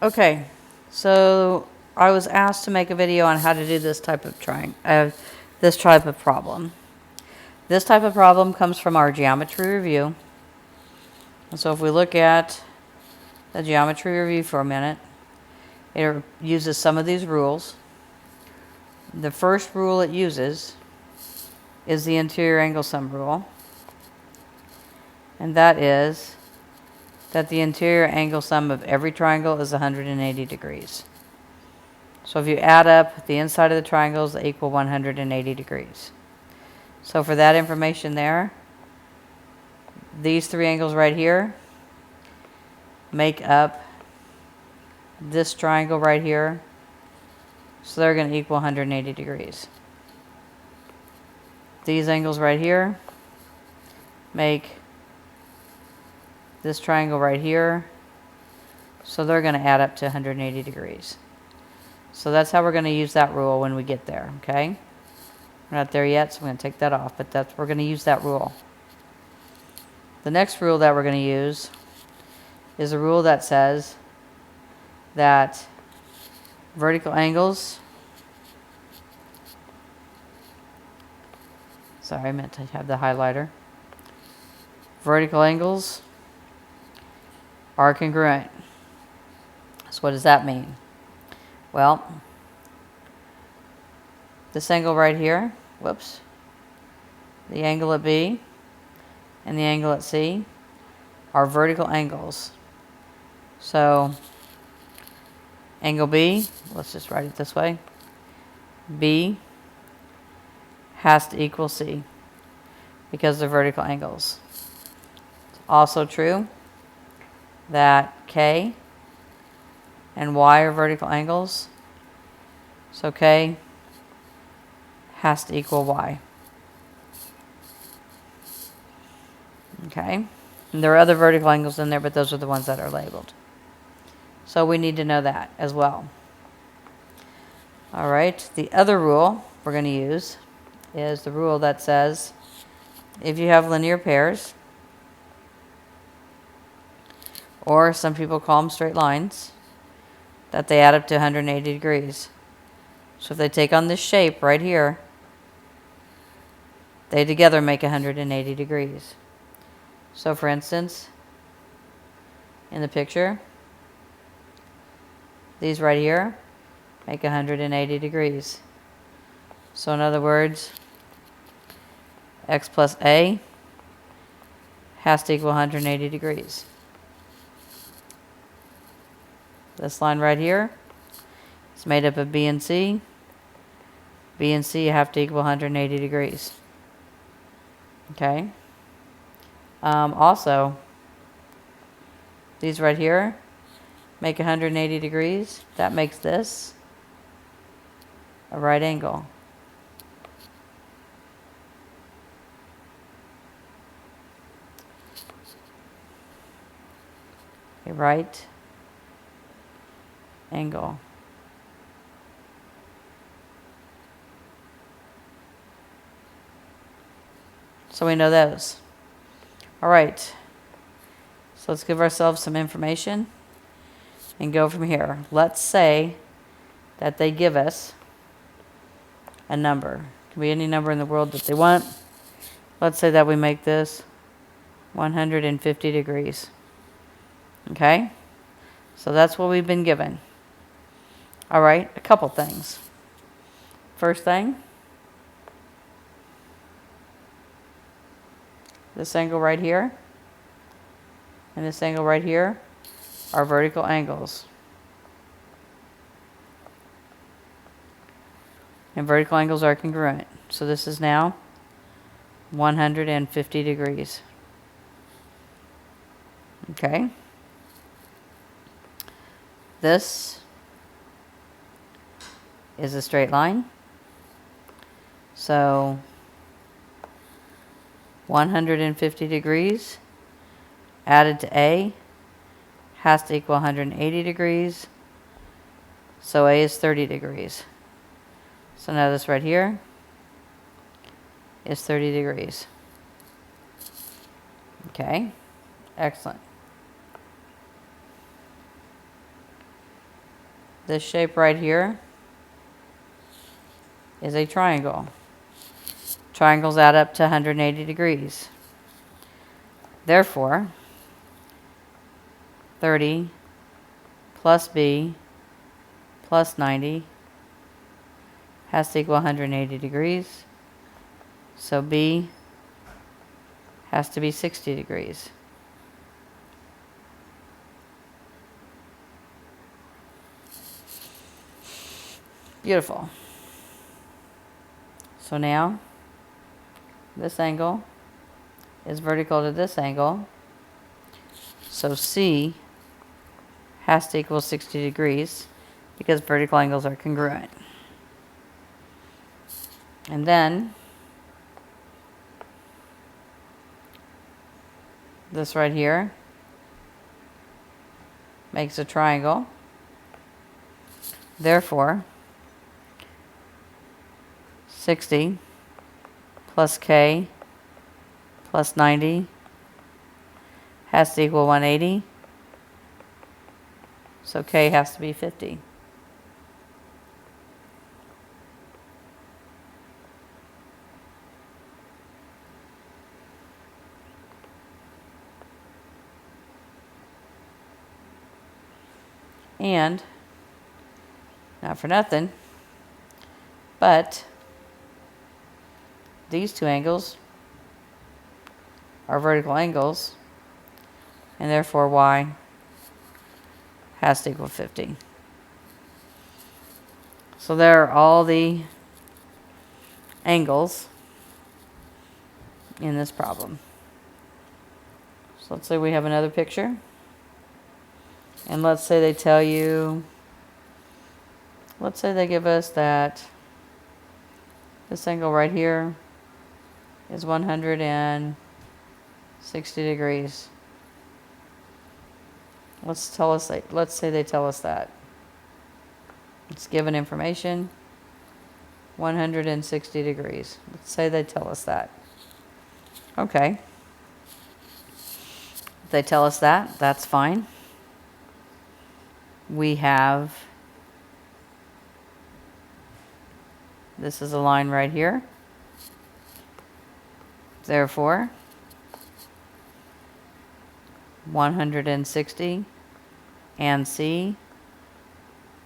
Okay, so I was asked to make a video on how to do this type of this type of problem. This type of problem comes from our geometry review. And so if we look at the geometry review for a minute, it uses some of these rules. The first rule it uses is the interior angle sum rule. And that is that the interior angle sum of every triangle is 180 degrees. So if you add up the inside of the triangles, they equal 180 degrees. So for that information there, these three angles right here make up this triangle right here. So they're going to equal 180 degrees. These angles right here make this triangle right here. So they're going to add up to 180 degrees. So that's how we're going to use that rule when we get there, okay? We're not there yet, so I'm going to take that off, but we're going to use that rule. The next rule that we're going to use is a rule that says that vertical angles, sorry, I meant to have the highlighter. Vertical angles are congruent. So what does that mean? Well, this angle right here, whoops, the angle at B and the angle at C are vertical angles. So angle B, let's just write it this way, B has to equal C because they're vertical angles. It's also true that K and Y are vertical angles. So K has to equal Y. Okay? And there are other vertical angles in there, but those are the ones that are labeled. So we need to know that as well. All right, the other rule we're going to use is the rule that says if you have linear pairs, or some people call them straight lines, that they add up to 180 degrees. So if they take on this shape right here, they together make 180 degrees. So for instance, in the picture, these right here make 180 degrees. So in other words, x plus a has to equal 180 degrees. This line right here is made up of B and C. B and C have to equal 180 degrees. Okay? Also, these right here make 180 degrees. That makes this a right angle. A right angle. So we know those. All right. So let's give ourselves some information and go from here. Let's say that they give us a number. It can be any number in the world that they want. Let's say that we make this 150 degrees. Okay? So that's what we've been given. All right, a couple things. First thing, this angle right here and this angle right here are vertical angles. And vertical angles are congruent. So this is now 150 degrees. Okay? This is a straight line. So 150 degrees added to A has to equal 180 degrees. So A is 30 degrees. So now this right here is 30 degrees. Okay, excellent. this shape right here is a triangle. Triangles add up to 180 degrees. Therefore, 30 plus b plus 90 has to equal 180 degrees. So b has to be 60 degrees. Beautiful. So now this angle is vertical to this angle. So C has to equal 60 degrees because vertical angles are congruent. And then this right here makes a triangle. Therefore, 60 plus K plus 90 has to equal 180. So K has to be 50. And, not for nothing, but these two angles are vertical angles, and therefore Y has to equal 50. So there are all the angles in this problem. So let's say we have another picture. And let's say they tell you, let's say they give us that this angle right here is 160 degrees. Let's say they tell us that. It's given information, 160 degrees. Let's say they tell us that. Okay. If they tell us that, that's fine. We have, this is a line right here. Therefore, 160 and C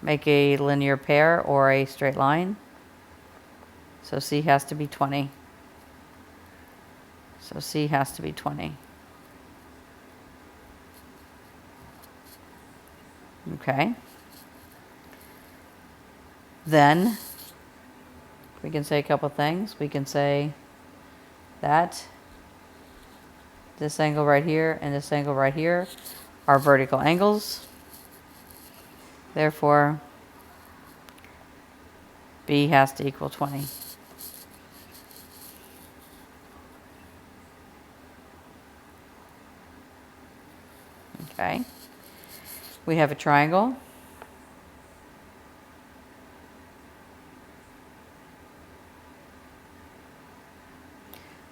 make a linear pair or a straight line. So C has to be 20. So C has to be 20. Okay. Then we can say a couple things. We can say that this angle right here and this angle right here are vertical angles. Therefore, B has to equal 20. Okay. We have a triangle.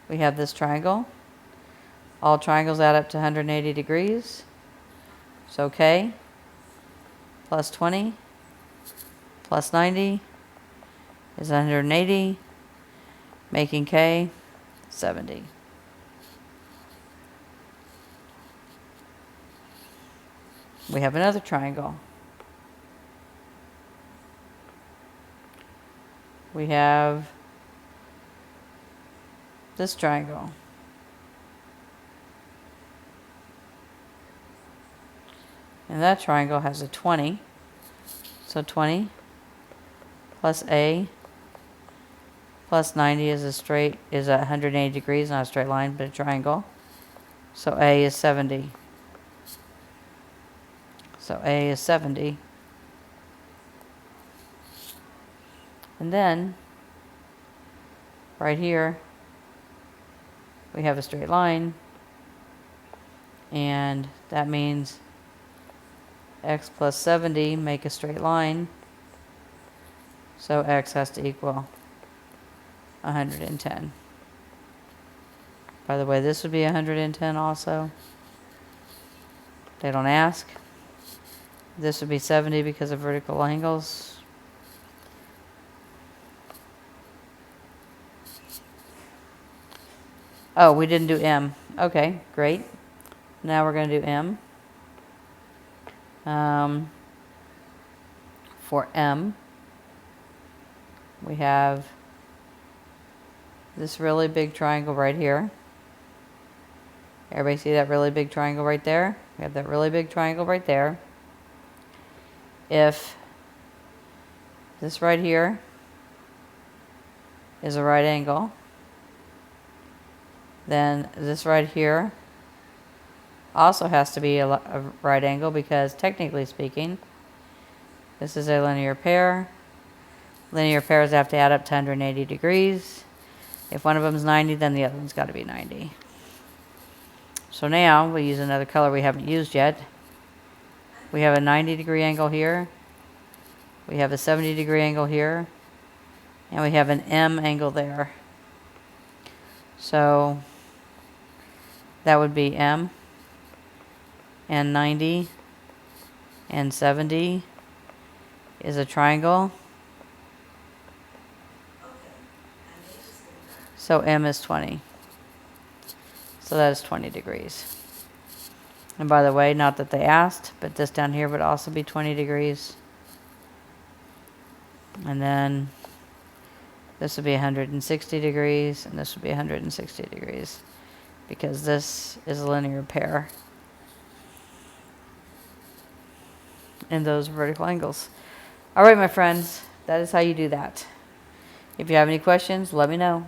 We have this triangle. All triangles add up to 180 degrees. So K plus 20 plus 90 is 180, making K 70. We have another triangle. We have this triangle. And that triangle has a 20. So 20 plus A plus 90 is 180 degrees, not a straight line, but a triangle. So A is 70. So A is 70. And then, right here, we have a straight line. And that means X plus 70 make a straight line. So X has to equal 110. By the way, this would be 110 also. They don't ask. This would be 70 because of vertical angles. Oh, we didn't do M. Okay, great. Now we're going to do M. For M, we have this really big triangle right here. Everybody see that really big triangle right there? We have that really big triangle right there. If this right here is a right angle, then this right here also has to be a right angle, because technically speaking, this is a linear pair. Linear pairs have to add up to 180 degrees. If one of them is 90, then the other one's got to be 90. So now we use another color we haven't used yet. We have a 90-degree angle here. We have a 70-degree angle here. And we have an M angle there. So that would be M and 90 and 70 is a triangle. So M is 20. So that is 20 degrees. And by the way, not that they asked, but this down here would also be 20 degrees. And then this would be 160 degrees, and this would be 160 degrees, because this is a linear pair in those vertical angles. All right, my friends, that is how you do that. If you have any questions, let me know.